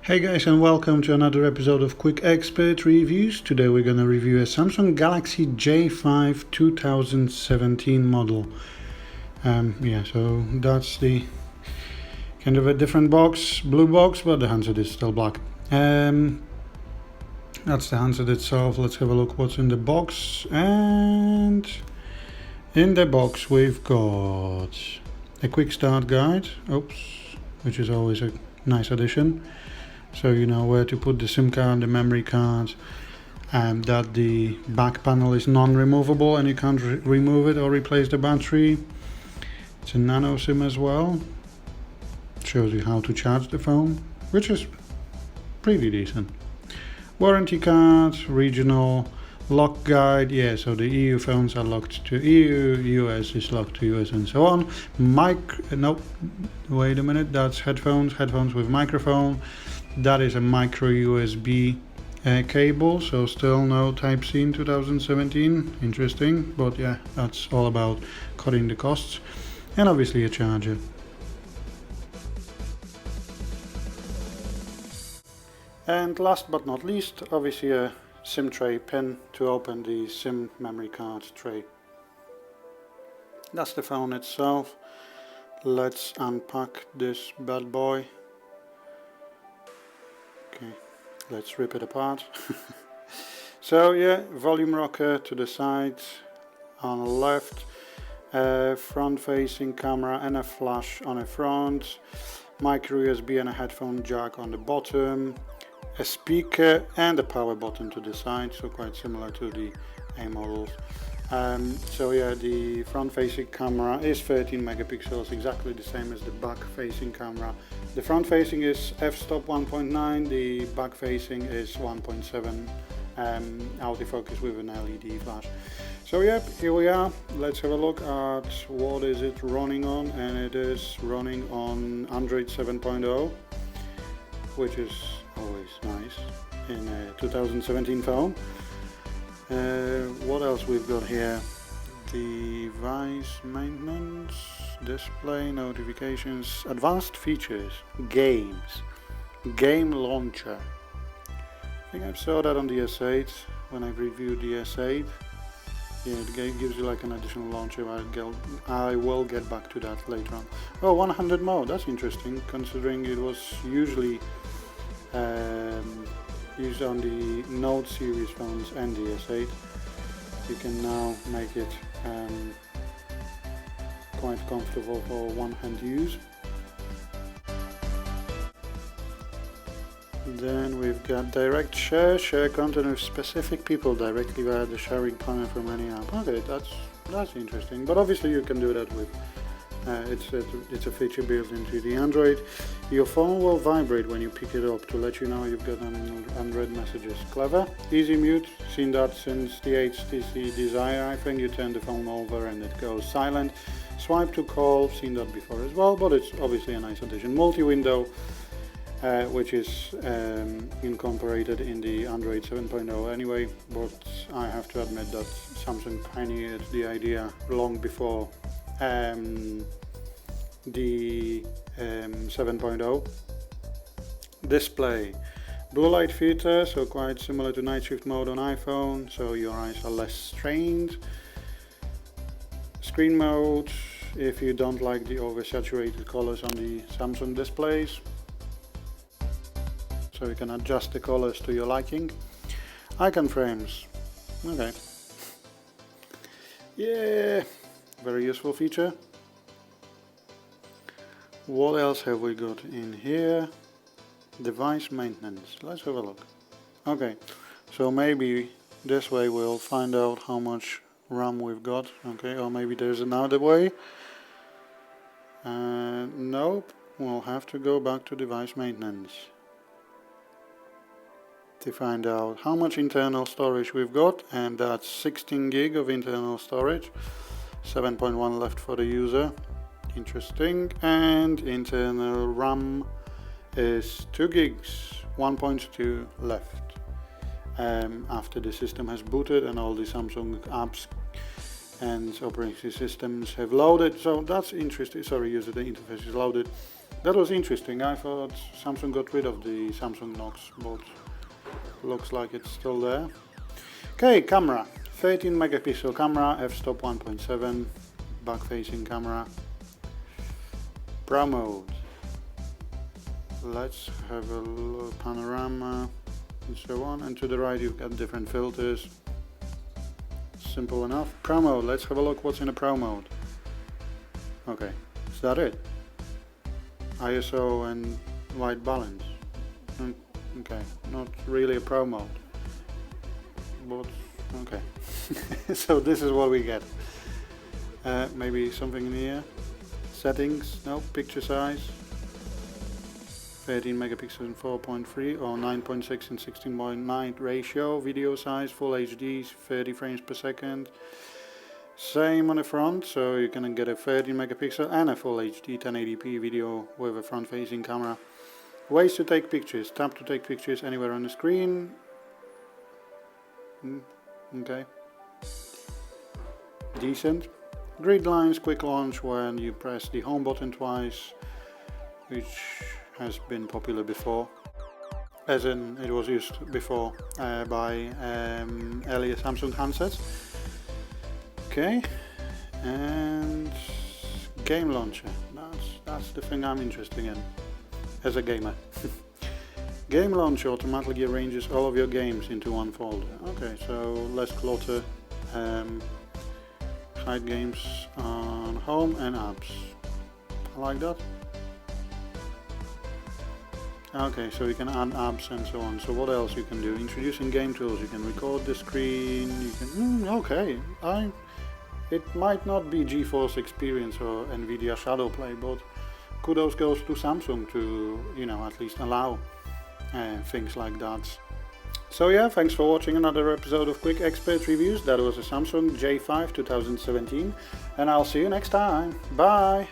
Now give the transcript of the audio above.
Hey guys, and welcome to another episode of Quick Expert Reviews. Today we're going to review a Samsung Galaxy J5 2017 model. So that's the kind of a different box, blue box, but the handset is still black. That's the handset itself. Let's have a look what's in the box. And in the box we've got a quick start guide, which is always a nice addition. So you know where to put the SIM card, the memory card, and that the back panel is non-removable and you can't remove it or replace the battery. It's a nano SIM as well. Shows you how to charge the phone, which is pretty decent. Warranty card, regional lock guide. Yeah, so the EU phones are locked to EU, US is locked to US, and so on. Wait a minute, that's headphones with microphone. That is a micro USB cable, so still no Type-C in 2017. Interesting, but yeah, that's all about cutting the costs. And obviously a charger. And last but not least, obviously a SIM tray pin to open the SIM memory card tray. That's the phone itself. Let's unpack this bad boy. Okay, let's rip it apart. So yeah, volume rocker to the side on the left, front facing camera and a flash on the front, micro USB and a headphone jack on the bottom, a speaker and a power button to the side, so quite similar to the A models. So yeah, the front facing camera is 13 megapixels, exactly the same as the back facing camera. The front facing is f-stop 1.9, the back facing is 1.7 autofocus with an LED flash. So yep, here we are. Let's have a look at what is it running on, and it is running on Android 7.0, which is always nice in a 2017 phone. What else we've got here? Device maintenance, display, notifications, advanced features, games, game launcher. I think I saw that on the S8 when I reviewed the S8. Yeah, the game gives you like an additional launcher. I will get back to that later on. Oh, 100 mode, that's interesting, considering it was usually used on the Note series phones and the S8. You can now make it quite comfortable for one-hand use. Then we've got direct share content with specific people directly via the sharing panel from any app. Okay, that's interesting, but obviously you can do that with it's a feature built into the Android. Your phone will vibrate when you pick it up to let you know you've got unread messages. Clever. Easy mute, seen that since the HTC Desire. I think you turn the phone over and it goes silent. Swipe to call, seen that before as well, but it's obviously a nice addition. Multi-window, which is incorporated in the Android 7.0 anyway, but I have to admit that Samsung pioneered the idea long before the 7.0. Display, blue light filter, so quite similar to night shift mode on iPhone, so your eyes are less strained. Screen mode, if you don't like the oversaturated colors on the Samsung displays, so you can adjust the colors to your liking. Icon frames, okay, yeah, very useful feature. What else have we got in here? Device maintenance. Let's have a look. Okay, so maybe this way we'll find out how much RAM we've got. Okay, or maybe there's another way. Nope, we'll have to go back to device maintenance to find out how much internal storage we've got, and that's 16 gig of internal storage, 7.1 left for the user. Interesting. And internal RAM is 2 gigs, 1.2 left after the system has booted and all the Samsung apps and operating systems have loaded. So that's interesting. Sorry, user interface is loaded. That was interesting. I thought Samsung got rid of the Samsung Knox, but looks like it's still there. Okay, camera. 13 megapixel camera, f-stop 1.7, back-facing camera. Pro mode. Let's have a look, panorama and so on. And to the right you've got different filters. Simple enough. Pro mode. Let's have a look what's in a pro mode. Okay, is that it? ISO and white balance. Okay, not really a pro mode, but okay. So this is what we get. Maybe something in here. Settings, no. Picture size 13 megapixels and 4.3 or 9.6 and 16.9 ratio. Video size full HD 30 frames per second. Same on the front, so you can get a 13 megapixel and a full HD 1080p video with a front facing camera. Ways to take pictures. Tap to take pictures anywhere on the screen. Okay. Decent. Grid lines, quick launch when you press the home button twice, which has been popular before. As in, it was used before by earlier Samsung handsets. Okay. And game launcher. That's the thing I'm interested in as a gamer. Game launcher automatically arranges all of your games into one folder. Okay, so less clutter. Hide games on home and apps. I like that. Okay, so you can add apps and so on. So what else you can do? Introducing game tools. You can record the screen. You can. Okay, it might not be GeForce Experience or Nvidia Shadow Play, but kudos goes to Samsung to, you know, at least allow things like that. So yeah, thanks for watching another episode of Quick Expert Reviews. That was a Samsung J5 2017, and I'll see you next time. Bye!